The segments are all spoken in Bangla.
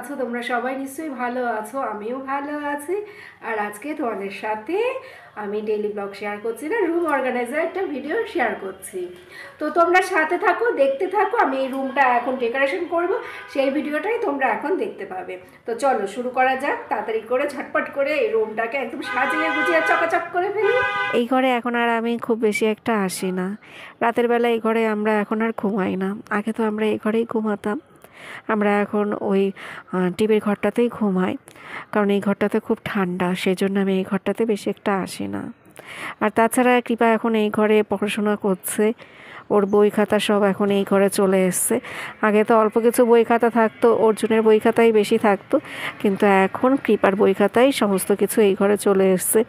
আছো? তোমরা সবাই নিশ্চয়ই ভালো আছো, আমিও ভালো আছি। আর আজকে তোমাদের সাথে আমি ডেইলি ব্লগ শেয়ার করছি না, রুম অর্গানাইজার একটা ভিডিও শেয়ার করছি। তো তোমরা সাথে থাকো, দেখতে থাকো। আমি এই রুমটা এখন ডেকোরেশন করব, সেই ভিডিওটাই তোমরা এখন দেখতে পাবে। তো চলো শুরু করা যাক, তাড়াতাড়ি করে ঝটপট করে এই রুমটাকে একদম সাজিয়ে গুছিয়ে চকাচক করে ফেলি। এই ঘরে এখন আর আমি খুব বেশি একটা আসি না। রাতের বেলা এই ঘরে আমরা এখন আর ঘুমাই না। আগে তো আমরা এই ঘরেই ঘুমাতাম। আমরা এখন ওই টিভির ঘরটাতেই ঘুমাই, কারণ এই ঘরটাতে খুব ঠান্ডা, সেই জন্য আমি এই ঘরটাতে বেশি একটা আসি না। আর তাছাড়া কৃপা এখন এই ঘরে পড়াশোনা করছে, ওর বই খাতা সব এখন এই ঘরে চলে এসছে। আগে তো অল্প কিছু বই খাতা থাকতো, অর্জুনের বই খাতাই বেশি থাকতো, কিন্তু এখন কৃপার বই খাতাই সমস্ত কিছু এই ঘরে চলে এসছে।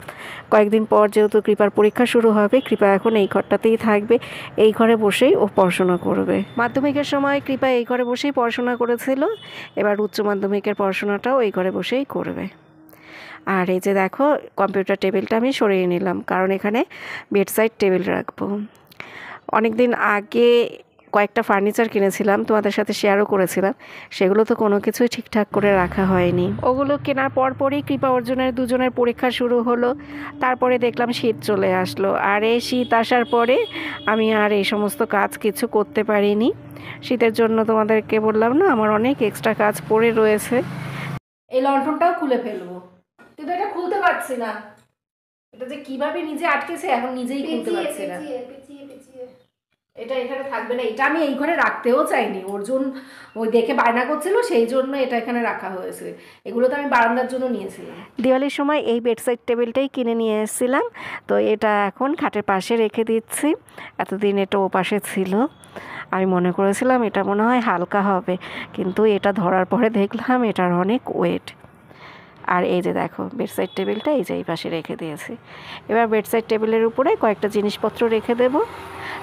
কয়েকদিন পর যেহেতু কৃপার পরীক্ষা শুরু হবে, কৃপা এখন এই ঘরটাতেই থাকবে, এই ঘরে বসেই ও পড়াশোনা করবে। মাধ্যমিকের সময় কৃপা এই ঘরে বসেই পড়াশোনা করেছিল, এবার উচ্চ মাধ্যমিকের পড়াশোনাটাও এই ঘরে বসেই করবে। আর এই যে দেখো, কম্পিউটার টেবিলটা আমি সরিয়ে নিলাম, কারণ এখানে বেডসাইড টেবিল রাখবো। অনেক দিন আগে কয়েকটা ফার্নিচার কিনেছিলাম, তোমাদের সাথে শেয়ারও করেছিলাম, সেগুলো তো কোনো কিছুই ঠিকঠাক করে রাখা হয়নি। ওগুলো কেনার পরপরই কৃপা অর্জুনের দুজনের পরীক্ষা শুরু হলো, তারপরে দেখলাম শীত চলে আসলো। আর এই শীত আসার পরে আমি আর এই সমস্ত কাজ কিছু করতে পারিনি। শীতের জন্য তোমাদেরকে বললাম না, আমার অনেক এক্সট্রা কাজ পড়ে রয়েছে। এই লণ্ঠনটাও খুলে ফেলবো, কিন্তু এটা খুলতে পারছি না। এটা যে কিভাবে নিজে আটকেছে এখন নিজেই খুলতে পারছি না। এটা এখানে থাকবে না, এটা আমি এই ঘরে রাখতেও চাইনি। অর্জুন ওই দেখে বায়না করছিল, সেই জন্য এটা এখানে রাখা হয়েছে। এগুলো তো আমি বারান্দার জন্য নিয়েছিলাম। দিওয়ালির সময় এই বেডসাইড টেবিলটাই কিনে নিয়ে এসেছিলাম, তো এটা এখন খাটের পাশে রেখে দিচ্ছি। এতদিন এটা ও পাশে ছিল, আমি মনে করেছিলাম এটা মনে হয় হালকা হবে, কিন্তু এটা ধরার পরে দেখলাম এটার অনেক ওয়েট। আর এই যে দেখো, বেডসাইড টেবিলটা এই যে এই পাশে রেখে দিয়েছি। এবার বেডসাইড টেবিলের উপরে কয়েকটা জিনিসপত্র রেখে দেব।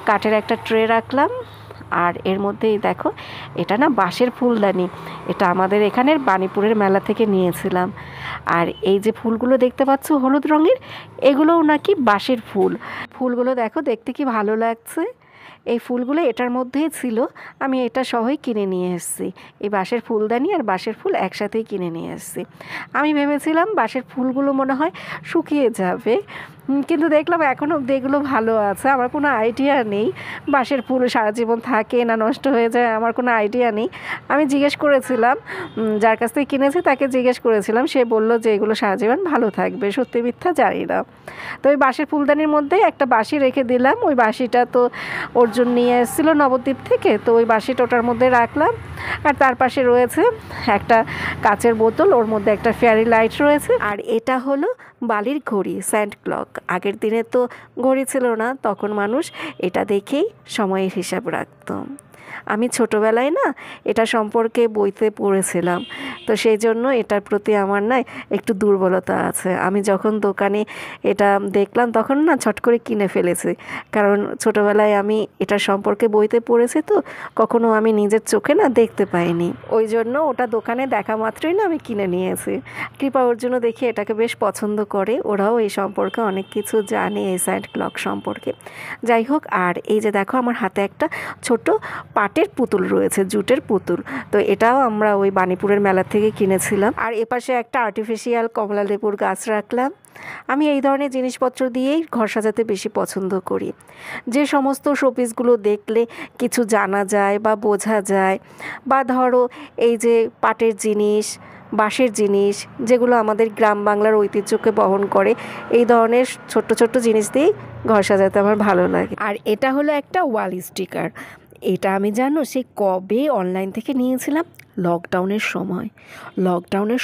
কাঠের একটা ট্রে রাখলাম, আর এর মধ্যেই দেখো, এটা না বাঁশের ফুলদানি, এটা আমাদের এখানের বাণীপুরের মেলা থেকে নিয়েছিলাম। আর এই যে ফুলগুলো দেখতে পাচ্ছ হলুদ রঙের, এগুলোও নাকি বাঁশের ফুল। ফুলগুলো দেখো দেখতে কি ভালো লাগছে। এই ফুলগুলো এটার মধ্যেই ছিল, আমি এটা সহই কিনে নিয়ে এসেছি। এই বাঁশের ফুলদানি আর বাঁশের ফুল একসাথেই কিনে নিয়ে এসেছি। আমি ভেবেছিলাম বাঁশের ফুলগুলো মনে হয় শুকিয়ে যাবে, কিন্তু দেখলাম এখনও অবধি এগুলো ভালো আছে। আমার কোনো আইডিয়া নেই বাঁশের ফুল সারা জীবন থাকে না নষ্ট হয়ে যায়, আমার কোনো আইডিয়া নেই। আমি জিজ্ঞেস করেছিলাম, যার কাছ থেকে কিনেছি তাকে জিজ্ঞেস করেছিলাম, সে বলল যে এগুলো সারা জীবন ভালো থাকবে। সত্যি মিথ্যা জানি না। তো ওই বাঁশের ফুলদানির মধ্যে একটা বাঁশি রেখে দিলাম। ওই বাঁশিটা তো অর্জুন নিয়ে এসেছিলো নবদ্বীপ থেকে, তো ওই বাঁশিটা ওটার মধ্যে রাখলাম। আর তার পাশে রয়েছে একটা কাচের বোতল, ওর মধ্যে একটা ফেয়ারি লাইট রয়েছে। আর এটা হলো বালির ঘড়ি, স্যান্ড ক্লক। আগের দিনে তো ঘড়ি ছিল না, তখন মানুষ এটা দেখেই সময়ের হিসাব রাখত। আমি ছোটোবেলায় না এটা সম্পর্কে বইতে পড়েছিলাম, তো সেই জন্য এটার প্রতি আমার না একটু দুর্বলতা আছে। আমি যখন দোকানে এটা দেখলাম তখন না ছট করে কিনে ফেলেছি, কারণ ছোটোবেলায় আমি এটা সম্পর্কে বইতে পড়েছি, তো কখনো আমি নিজের চোখে না দেখতে পাইনি। ওই জন্য ওটা দোকানে দেখা মাত্রই না আমি কিনে নিয়েছি। কৃপা অর্জুনও দেখি এটাকে বেশ পছন্দ করে, ওরাও এই সম্পর্কে অনেক কিছু জানে, এই স্যান্ড ক্লক সম্পর্কে। যাই হোক, আর এই যে দেখো আমার হাতে একটা ছোট পাটের পুতুল রয়েছে, জুটের পুতুল, তো এটাও আমরা ওই বাণীপুরের মেলা থেকে কিনেছিলাম। আর এপাশে একটা আর্টিফিশিয়াল কমলা লেবুর গাছ রাখলাম। আমি এই ধরনের জিনিসপত্র দিয়েই ঘর সাজাতে বেশি পছন্দ করি, যে সমস্ত শোপিসগুলো দেখলে কিছু জানা যায় বা বোঝা যায়, বা ধরো এই যে পাটের জিনিস, বাঁশের জিনিস, যেগুলো আমাদের গ্রাম বাংলার ঐতিহ্যকে বহন করে, এই ধরনের ছোট্ট ছোট্ট জিনিস দিয়েই ঘর সাজাতে আমার ভালো লাগে। আর এটা হলো একটা ওয়াল স্টিকার। এটা আমি জানো সেই কবে অনলাইন থেকে নিয়েছিলাম, লকডাউনের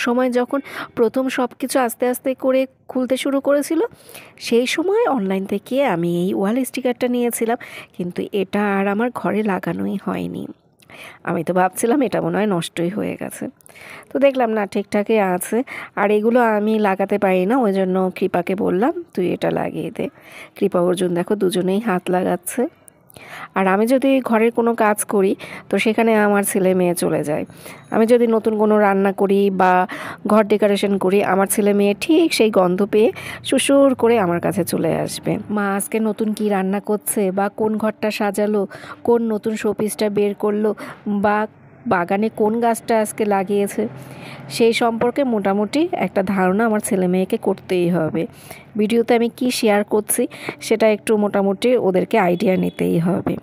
সময় যখন প্রথম সব কিছু আস্তে আস্তে করে খুলতে শুরু করেছিল, সেই সময় অনলাইন থেকে আমি এই ওয়াল স্টিকারটা নিয়েছিলাম, কিন্তু এটা আর আমার ঘরে লাগানোই হয়নি। আমি তো ভাবছিলাম এটা মনে হয় নষ্টই হয়ে গেছে, তো দেখলাম না ঠিকঠাকই আছে। আর এগুলো আমি লাগাতে পারি না, ওই জন্য কৃপাকে বললাম তুই এটা লাগিয়ে দে। কৃপা অর্জুন দেখো দুজনেই হাত লাগাচ্ছে। আর আমি যদি ঘরের কোনো কাজ করি, তো সেখানে আমার ছেলে মেয়ে চলে যায়। আমি যদি নতুন কোনো রান্না করি বা ঘর ডেকোরেশন করি, আমার ছেলে মেয়ে ঠিক সেই গন্ধ পেয়ে সুসুর করে আমার কাছে চলে আসবে। মা আজকে নতুন কি রান্না করছে, বা কোন ঘরটা সাজালো, কোন নতুন শোপিসটা বের করলো, বা বাগানে কোন গাছটা আজকে লাগিয়েছে সেই সম্পর্কে মোটামুটি একটা ধারণা আমার ছেলে মেয়েকে করতেই হবে। ভিডিওতে আমি কি শেয়ার করছি সেটা একটু মোটামুটি ওদেরকে আইডিয়া নিতেই হবে।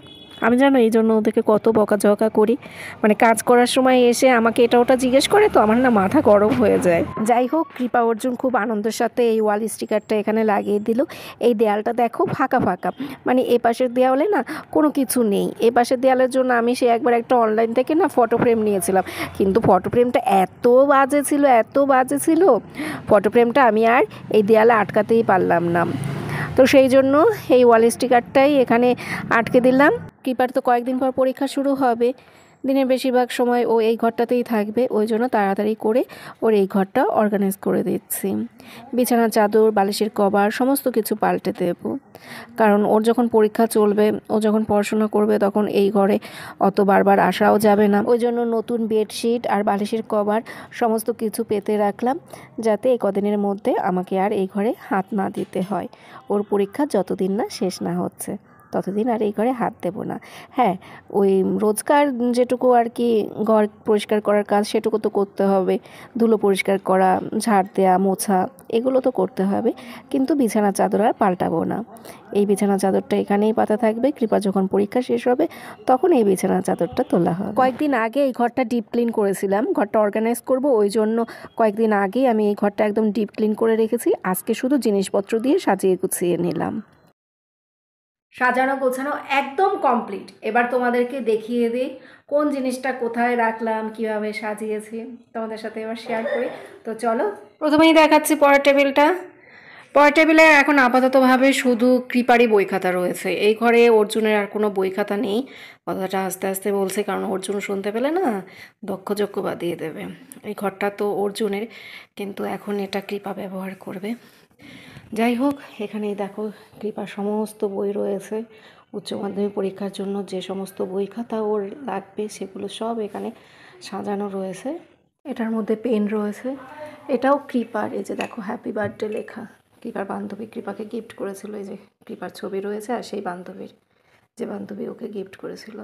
আমি জানো এই জন্য ওদেরকে কত বকাঝকা করি, মানে কাজ করার সময় এসে আমাকে এটা ওটা জিজ্ঞেস করে, তো আমার না মাথা গরম হয়ে যায়। যাই হোক, কৃপা অর্জুন খুব আনন্দের সাথে এই ওয়াল স্টিকারটা এখানে লাগিয়ে দিল। এই দেয়ালটা দেখো ফাঁকা ফাঁকা, মানে এ পাশের দেয়ালে না কোনো কিছু নেই। এ পাশের দেয়ালের জন্য আমি সে একবার একটা অনলাইন থেকে না ফটো ফ্রেম নিয়েছিলাম, কিন্তু ফটো ফ্রেমটা এত বাজে ছিল ফটো ফ্রেমটা আমি আর এই দেয়ালে আটকাতেই পারলাম না। তো সেই জন্য এই ওয়াল স্টিকারটাই এখানে আটকে দিলাম। কৃপার তো কয়েকদিন পর পরীক্ষা শুরু হবে, দিনের বেশিরভাগ সময় ও এই ঘরটাতেই থাকবে, ওই জন্য তাড়াতাড়ি করে ওর এই ঘরটা অর্গানাইজ করে দিচ্ছি। বিছানার চাদর, বালিশের কভার সমস্ত কিছু পাল্টে দেব, কারণ ওর যখন পরীক্ষা চলবে, ও যখন পড়াশোনা করবে, তখন এই ঘরে অত বারবার আসাও যাবে না। ওই জন্য নতুন বেডশিট আর বালিশের কভার সমস্ত কিছু পেতে রাখলাম, যাতে এই কদিনের মধ্যে আমাকে আর এই ঘরে হাত না দিতে হয়। ওর পরীক্ষা যতদিন না শেষ না হচ্ছে ততদিন আর এই ঘরে হাত দেব না। হ্যাঁ, ওই রোজকার যেটুকু আর কি ঘর পরিষ্কার করার কাজ সেটুকু তো করতে হবে, ধুলো পরিষ্কার করা, ঝাড় দেওয়া, মোছা, এগুলো তো করতে হবে, কিন্তু বিছানা চাদর আর পাল্টাবো না। এই বিছানা চাদরটা এখানেই পাতা থাকবে। কৃপা যখন পরীক্ষা শেষ হবে তখন এই বিছানা চাদরটা তোলা হবে। কয়েকদিন আগে এই ঘরটা ডিপ ক্লিন করেছিলাম, ঘরটা অর্গানাইজ করব, ওই জন্য কয়েকদিন আগেই আমি এই ঘরটা একদম ডিপ ক্লিন করে রেখেছি। আজকে শুধু জিনিসপত্র দিয়ে সাজিয়ে গুছিয়ে নিলাম। সাজানো গোছানো একদম কমপ্লিট। এবার তোমাদেরকে দেখিয়ে দিই কোন জিনিসটা কোথায় রাখলাম, কিভাবে সাজিয়েছি, তোমাদের সাথে এবার শেয়ার করি। তো চলো, প্রথমেই দেখাচ্ছি পরের টেবিলটা। পরের টেবিলে এখন আপাততভাবে শুধু কৃপারই বই খাতা রয়েছে। এই ঘরে অর্জুনের আর কোনো বই খাতা নেই। কথাটা আস্তে আস্তে বলছে, কারণ অর্জুন শুনতে পেলে না দক্ষযজ্ঞ বাদিয়ে দেবে। এই ঘরটা তো অর্জুনের, কিন্তু এখন এটা কৃপা ব্যবহার করবে। যাই হোক, এখানেই দেখো কৃপার সমস্ত বই রয়েছে। উচ্চ মাধ্যমিক পরীক্ষার জন্য যে সমস্ত বই খাতা ওর লাগবে সেগুলো সব এখানে সাজানো রয়েছে। এটার মধ্যে পেন রয়েছে, এটাও কৃপার। এই যে দেখো হ্যাপি বার্থডে লেখা, কৃপার বান্ধবী কৃপাকে গিফট করেছিল। এই যে কৃপার ছবি রয়েছে আর সেই বান্ধবীর, যে বান্ধবী ওকে গিফট করেছিল।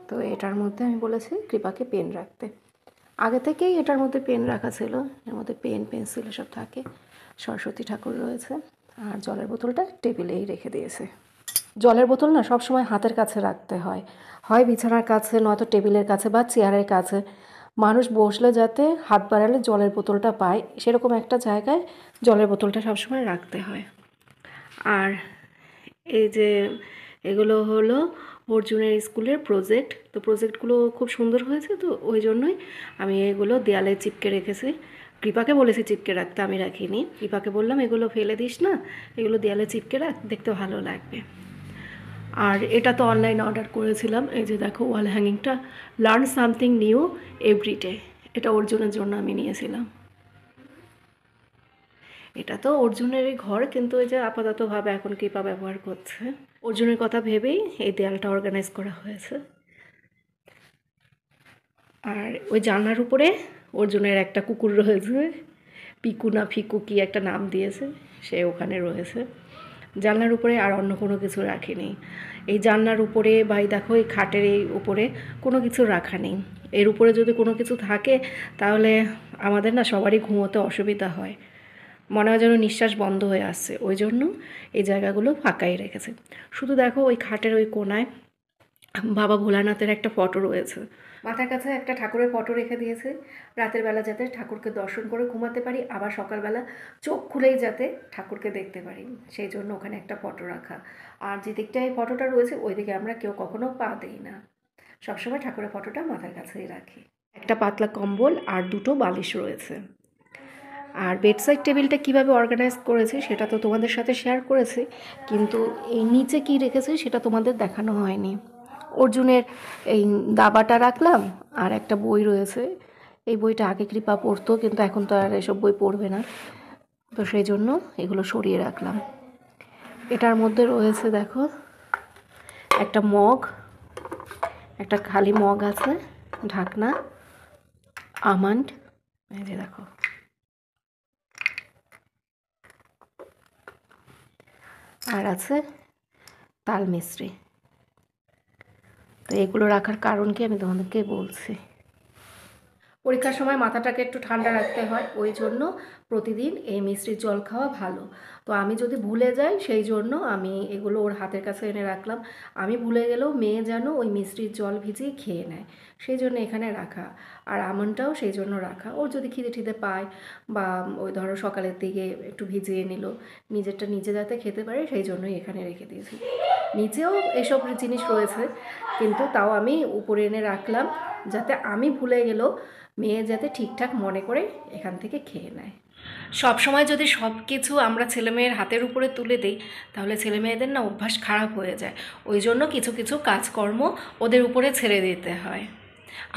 তো এটার মধ্যে আমি বলেছি কৃপাকে পেন রাখতে। আগে থেকেই এটার মধ্যে পেন রাখা ছিল, এর মধ্যে পেন পেন্সিল সব থাকে। সরস্বতী ঠাকুর রয়েছে, আর জলের বোতলটা টেবিলেই রেখে দিয়েছে। জলের বোতল না সবসময় হাতের কাছে রাখতে হয়, হয় বিছানার কাছে, নয়তো টেবিলের কাছে বা চেয়ারের কাছে। মানুষ বসলে যাতে হাত বাড়ালে জলের বোতলটা পায়, সেরকম একটা জায়গায় জলের বোতলটা সবসময় রাখতে হয়। আর এই যে এগুলো হলো অর্জুনের স্কুলের প্রজেক্ট। তো প্রজেক্টগুলো খুব সুন্দর হয়েছে, তো ওই জন্যই আমি এগুলো দেয়ালে চিপকে রেখেছি। কৃপাকে বলেছি চিপকে রাখতে, আমি রাখিনি। কৃপাকে বললাম এগুলো ফেলে দিস না, এগুলো দেয়ালে চিপকে রাখ, দেখতে ভালো লাগবে। আর এটা তো অনলাইন অর্ডার করেছিলাম। এই যে দেখো ওয়াল হ্যাঙ্গিংটা, লার্ন সামথিং নিউ এভরিডে, এটা অর্জুনের জন্য আমি নিয়েছিলাম। এটা তো অর্জুনেরই ঘর, কিন্তু এই যে আপাততভাবে এখন কৃপা ব্যবহার করছে। অর্জুনের কথা ভেবেই এই দেয়ালটা অর্গানাইজ করা হয়েছে। আর ওই জানলার উপরে অর্জুনের একটা কুকুর রয়েছে, পিকু না ফিকু কি একটা নাম দিয়েছে, সে ওখানে রয়েছে। জানলার উপরে আর অন্য কোনো কিছু রাখিনি। এই জানলার উপরে বা দেখো এই খাটের এই উপরে কোনো কিছু রাখা নেই। এর উপরে যদি কোনো কিছু থাকে তাহলে আমাদের না সবারই ঘুমোতে অসুবিধা হয়, মনে হয় যেন নিঃশ্বাস বন্ধ হয়ে আসছে। ওই জন্য এই জায়গাগুলো ফাঁকাই রেখেছে। শুধু দেখো ওই খাটের ওই কোনায় বাবা ভোলানাথের একটা ফটো রয়েছে, মাথার কাছে একটা ঠাকুরের ফটো রেখে দিয়েছে, রাতের বেলা যাতে ঠাকুরকে দর্শন করে ঘুমাতে পারি, আবার সকালবেলা চোখ খুলেই যাতে ঠাকুরকে দেখতে পারি, সেই জন্য ওখানে একটা ফটো রাখা। আর যে দিকটায় ফটোটা রয়েছে ওই দিকে আমরা কেউ কখনো পা দিই না, সবসময় ঠাকুরের ফটোটা মাথার কাছেই রাখি। একটা পাতলা কম্বল আর দুটো বালিশ রয়েছে। আর বেডসাইড টেবিলটা কীভাবে অর্গানাইজ করেছি সেটা তো তোমাদের সাথে শেয়ার করেছি, কিন্তু এই নিচে কি রেখেছি সেটা তোমাদের দেখানো হয়নি। অর্জুনের এই দাবাটা রাখলাম, আর একটা বই রয়েছে। এই বইটা আগে কৃপা পড়তো, কিন্তু এখন তো আর এসব বই পড়বে না, তো সেই জন্য এগুলো সরিয়ে রাখলাম। এটার মধ্যে রয়েছে দেখো একটা মগ, একটা খালি মগ আছে, ঢাকনা, আমন্ড, এই যে দেখো, আর আছে তাল মিছরি। তো এগুলো রাখার কারণ কি আমি তোমাদেরকে বলছি। পরীক্ষার সময় মাথাটাকে একটু ঠান্ডা রাখতে হয়, ওই জন্য প্রতিদিন এই মিষ্টির জল খাওয়া ভালো। তো আমি যদি ভুলে যাই সেই জন্য আমি এগুলো ওর হাতের কাছে এনে রাখলাম। আমি ভুলে গেলেও মেয়ে যেন ওই মিষ্টির জল ভিজিয়ে খেয়ে নেয়, সেই জন্য এখানে রাখা। আর আমনটাও সেই জন্য রাখা, ওর যদি খিদে টিদে পায় বা ওই ধরো সকালের দিকে একটু ভিজিয়ে নিল, নিজেরটা নিজে যাতে খেতে পারে সেই জন্যই এখানে রেখে দিয়েছি। নিচেও এসব জিনিস রয়েছে, কিন্তু তাও আমি উপরে এনে রাখলাম যাতে আমি ভুলে গেলেও মেয়ে যাতে ঠিকঠাক মনে করে এখান থেকে খেয়ে নেয়। সব সময় যদি সব কিছু আমরা ছেলেমেয়ের হাতের উপরে তুলে দিই তাহলে ছেলেমেয়েদের না অভ্যাস খারাপ হয়ে যায়। ওই জন্য কিছু কিছু কাজকর্ম ওদের উপরে ছেড়ে দিতে হয়।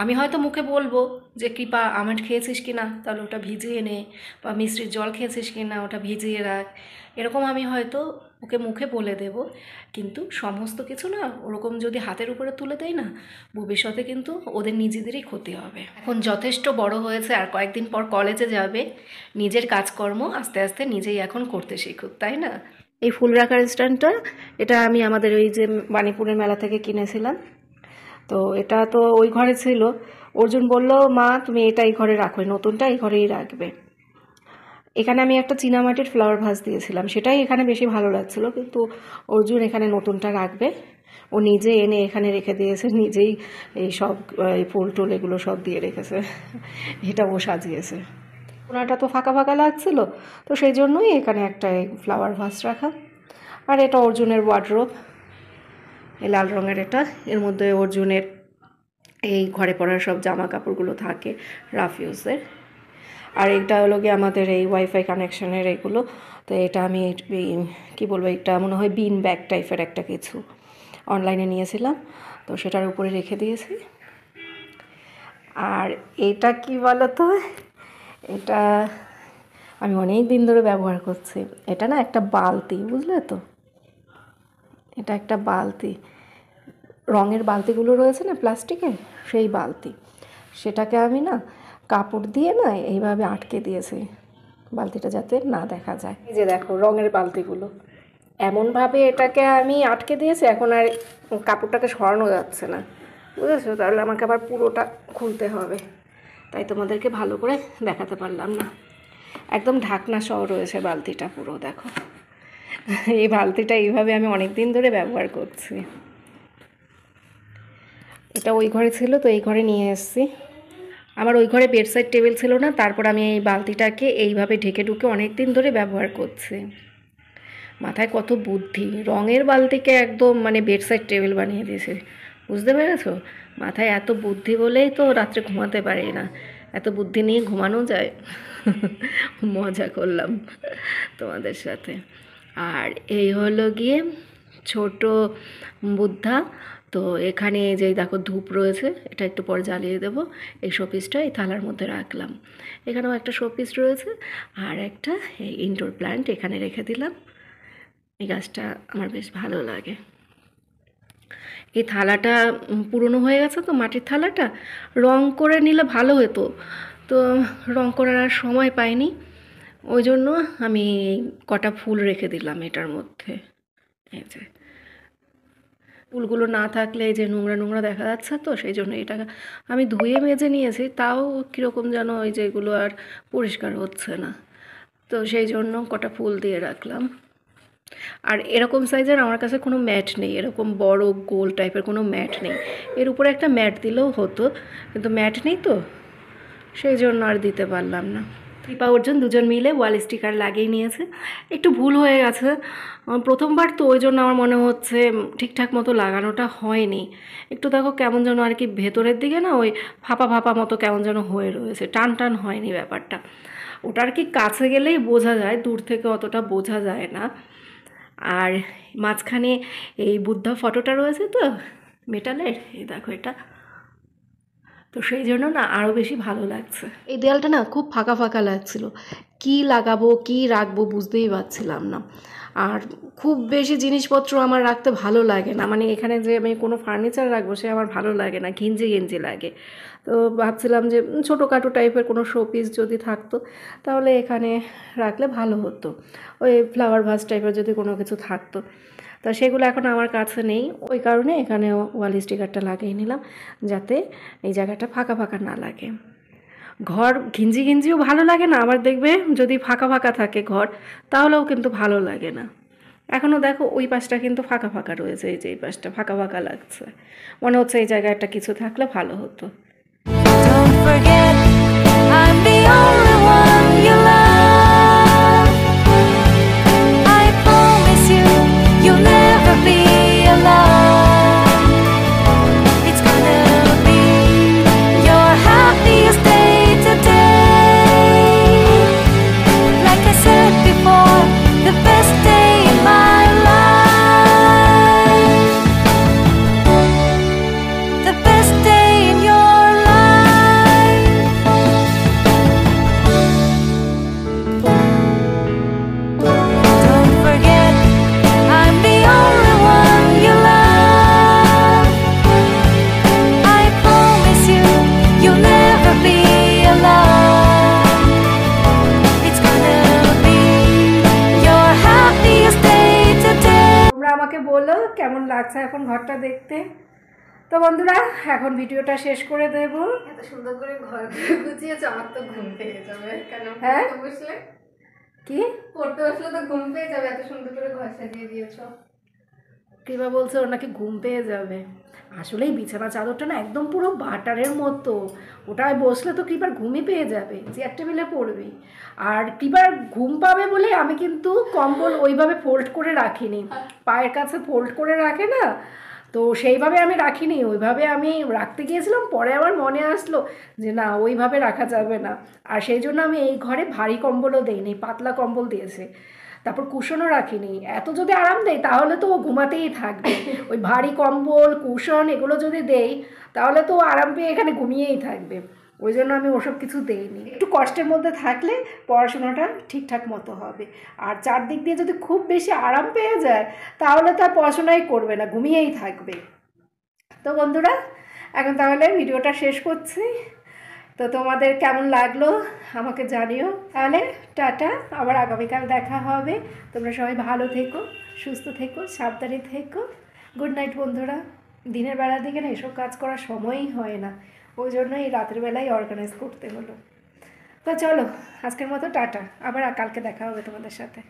আমি হয়তো মুখে বলবো যে কৃপা আমন্ড খেয়েছিস কি না, তাহলে ওটা ভিজিয়ে নে, বা মিষ্টির জল খেয়েছিস কি না ওটা ভিজিয়ে রাখ, এরকম আমি হয়তো ওকে মুখে বলে দেব। কিন্তু সমস্ত কিছু না ওরকম যদি হাতের উপরে তুলে দেয় না, ভবিষ্যতে কিন্তু ওদের নিজেদেরই ক্ষতি হবে। এখন যথেষ্ট বড় হয়েছে, আর কয়েকদিন পর কলেজে যাবে, নিজের কাজকর্ম আস্তে আস্তে নিজেই এখন করতে শিখুক, তাই না? এই ফুল রাখার স্ট্যান্ডটা এটা আমি আমাদের ওই যে বাণীপুরের মেলা থেকে কিনেছিলাম। তো এটা তো ওই ঘরে ছিল, অর্জুন বলল মা তুমি এটা এই ঘরে রাখো, নতুনটা এই ঘরেই রাখবে। এখানে আমি একটা চীনামাটির ফ্লাওয়ার ভাস দিয়েছিলাম, সেটাই এখানে বেশি ভালো লাগছিল, কিন্তু অর্জুন এখানে নতুনটা রাখবে। ও নিজে এনে এখানে রেখে দিয়েছে, নিজেই এই সব এই ফুল টুল এগুলো সব দিয়ে রেখেছে, এটা ও সাজিয়েছে। কোনাটা তো ফাঁকা ফাঁকা লাগছিল, তো সেই জন্যই এখানে একটা ফ্লাওয়ার ভাস রাখা। আর এটা অর্জুনের ওয়ার্ডরোব, এই লাল রঙের, এটা এর মধ্যে অর্জুনের এই ঘরে পরার সব জামা কাপড়গুলো থাকে রাফ ইউজের। আর এটা হলো গিয়ে আমাদের এই ওয়াইফাই কানেকশনের এগুলো। তো এটা আমি কি বলবো, এটা মনে হয় বিন ব্যাগ টাইপের একটা কিছু অনলাইনে নিয়েছিলাম, তো সেটার উপরে রেখে দিয়েছি। আর এটা কি বলো তো, এটা আমি অনেক দিন ধরে ব্যবহার করছি। এটা না একটা বালতি, বুঝলে তো, এটা একটা বালতি, রঙের বালতিগুলো রয়েছে না প্লাস্টিকের, সেই বালতি। সেটাকে আমি না কাপড় দিয়ে না এইভাবে আটকে দিয়েছি, বালতিটা যাতে না দেখা যায়। এই যে দেখো রঙের বালতিগুলো, এমনভাবে এটাকে আমি আটকে দিয়েছি, এখন আর কাপড়টাকে সরানো যাচ্ছে না, বুঝেছো? তাহলে আমাকে আবার পুরোটা খুলতে হবে, তাই তোমাদেরকে ভালো করে দেখাতে পারলাম না। একদম ঢাকনা সহ রয়েছে বালতিটা পুরো, দেখো। এই বালতিটা এইভাবে আমি অনেক দিন ধরে ব্যবহার করছি। এটা ওই ঘরে ছিল, তো এই ঘরে নিয়ে এসেছি। আমার ওই ঘরে বেডসাইড টেবিল ছিল না, তারপর আমি এই বালতিটাকে এইভাবে ঢেকে ঢুকে অনেক দিন ধরে ব্যবহার করছি। মাথায় কত বুদ্ধি, রঙের বালতিকে একদম মানে বেডসাইড টেবিল বানিয়ে দিয়েছে, বুঝতে পেরেছো? মাথায় এত বুদ্ধি বলেই তো রাত্রে ঘুমাতে পারি না, এত বুদ্ধি নিয়ে ঘুমানো যায়। মজা করলাম তোমাদের সাথে। আর এই হলো গিয়ে ছোট বুদ্ধা। তো এখানে যেই দেখো ধূপ রয়েছে, এটা একটু পরে জ্বালিয়ে দেবো। এই শোপিসটা এই থালার মধ্যে রাখলাম। এখানেও একটা শোপিস রয়েছে, আর একটা এই ইনডোর প্ল্যান্ট এখানে রেখে দিলাম। এই গাছটা আমার বেশ ভালো লাগে। এই থালাটা পুরনো হয়ে গেছে, তো মাটির থালাটা রং করে নিলে ভালো হতো, তো রং করার আর সময় পাইনি, ওই জন্য আমি কটা ফুল রেখে দিলাম এটার মধ্যে। এই যে ফুলগুলো না থাকলে এই যে নোংরা নোংরা দেখা যাচ্ছে, তো সেই জন্য এটা আমি ধুয়ে মেজে নিয়েছি, তাও কীরকম যেন ওই যে এগুলো আর পরিষ্কার হচ্ছে না, তো সেই জন্য কটা ফুল দিয়ে রাখলাম। আর এরকম সাইজের আমার কাছে কোনো ম্যাট নেই, এরকম বড় গোল টাইপের কোনো ম্যাট নেই। এর উপরে একটা ম্যাট দিলেও হতো, কিন্তু ম্যাট নেই, তো সেই জন্য আর দিতে পারলাম না। কৃপা অর্জুন দুজন মিলে ওয়াল স্টিকার লাগিয়ে নিয়েছে। একটু ভুল হয়ে গেছে, প্রথমবার তো, ওই জন্য আমার মনে হচ্ছে ঠিকঠাক মতো লাগানোটা হয়নি। একটু দেখো কেমন যেন আর কি ভেতরের দিকে না ওই ফাঁপা ফাঁপা মতো কেমন যেন হয়ে রয়েছে, টান টান হয়নি ব্যাপারটা। ওটা আর কি কাছে গেলেই বোঝা যায়, দূর থেকে অতটা বোঝা যায় না। আর মাঝখানে এই বুদ্ধা ফটোটা রয়েছে তো মেটালের, এই দেখো এটা, তো সেই জন্য না আরও বেশি ভালো লাগছে। এই দেয়ালটা না খুব ফাঁকা ফাঁকা লাগছিল, কি লাগাবো কি রাখবো বুঝতেই পারছিলাম না। আর খুব বেশি জিনিসপত্র আমার রাখতে ভালো লাগে না, মানে এখানে যে আমি কোনো ফার্নিচার রাখবো সে আমার ভালো লাগে না, ঘিঞ্জি ঘিঞ্জি লাগে। তো ভাবছিলাম যে ছোটোখাটো টাইপের কোনো শোপিস যদি থাকতো তাহলে এখানে রাখলে ভালো হতো, ওই ফ্লাওয়ার ভাস টাইপের যদি কোনো কিছু থাকতো তো সেগুলো এখন আমার কাছে নেই, ওই কারণে এখানে ওয়াল স্টিকারটা লাগিয়ে নিলাম যাতে এই জায়গাটা ফাঁকা ফাঁকা না লাগে। ঘর ঘিঞ্জি ঘিঞ্জিও ভালো লাগে না, আবার দেখবে যদি ফাঁকা ফাঁকা থাকে ঘর তাহলেও কিন্তু ভালো লাগে না। এখনও দেখো ওই পাশটা কিন্তু ফাঁকা ফাঁকা রয়েছে, এই যে এই পাশটা ফাঁকা ফাঁকা লাগছে, মনে হচ্ছে এই জায়গাটা কিছু থাকলে ভালো হতো। Don't forget, I'm the only one you love. I promise you, you'll never be alone. It's gonna be your happiest day today. Like I said before, the best day in my life. The best day in your life. Don't forget, I'm the only one you love. I promise you, you'll never be alone. It's gonna be your happiest day today. তোমরা আমাকে বলো কেমন লাগছে এখন ঘরটা দেখতে। তো বন্ধুরা এখন ভিডিওটা শেষ করে দেব। এত সুন্দর করে ঘর গুছিয়েছ, আমার তো ঘুম পেয়ে যাবে। কেন হ্যাঁ? পড়তে বসলে কি পড়তে বসলে তো ঘুম পেয়ে যাবে, এত সুন্দর করে ঘর সাজিয়ে দিয়েছো। কিবা বলছে ওর নাকি ঘুম পেয়ে যাবে। আসলেই বিছানা চাদরটা না একদম পুরো বাটারের মতো, ওটায় বসলে তো কিবার ঘুমই পেয়ে যাবে, চেয়ার টেবিলে পড়বি। আর কিবার ঘুম পাবে বলে আমি কিন্তু কম্বল ওইভাবে ফোল্ড করে রাখিনি, পায়ের কাছে ফোল্ড করে রাখে না, তো সেইভাবে আমি রাখিনি, ওইভাবে আমি রাখতে গিয়েছিলাম, পরে আমার মনে আসলো যে না ওইভাবে রাখা যাবে না, আর সেই জন্য আমি এই ঘরে ভারী কম্বলও দিইনি, পাতলা কম্বল দিয়েছে। তারপর কুশনও রাখিনি, এত যদি আরাম দেয় তাহলে তো ও ঘুমাতেই থাকবে। ওই ভারী কম্বল কুশন এগুলো যদি দেই তাহলে তো ও আরাম পেয়ে এখানে ঘুমিয়েই থাকবে, ওই জন্য আমি ওসব কিছু দেইনি। একটু কষ্টের মধ্যে থাকলে পড়াশোনাটা ঠিকঠাক মতো হবে, আর চারদিক দিয়ে যদি খুব বেশি আরাম পেয়ে যায় তাহলে তো আর পড়াশোনাই করবে না, ঘুমিয়েই থাকবে। তো বন্ধুরা এখন তাহলে ভিডিওটা শেষ করছি, তো তোমাদের কেমন লাগলো আমাকে জানিও। তাহলে টাটা, আবার আগামীকাল দেখা হবে। তোমরা সবাই ভালো থেকো, সুস্থ থেকো, সাবধানে থেকো। গুড নাইট বন্ধুরা। দিনের বেলার দিকে না এসব কাজ করার সময়ই হয় না, ওই জন্য এই রাতের বেলায় অর্গানাইজ করতে হলো। তো চলো আজকের মতো টাটা, আবার কালকে দেখা হবে তোমাদের সাথে।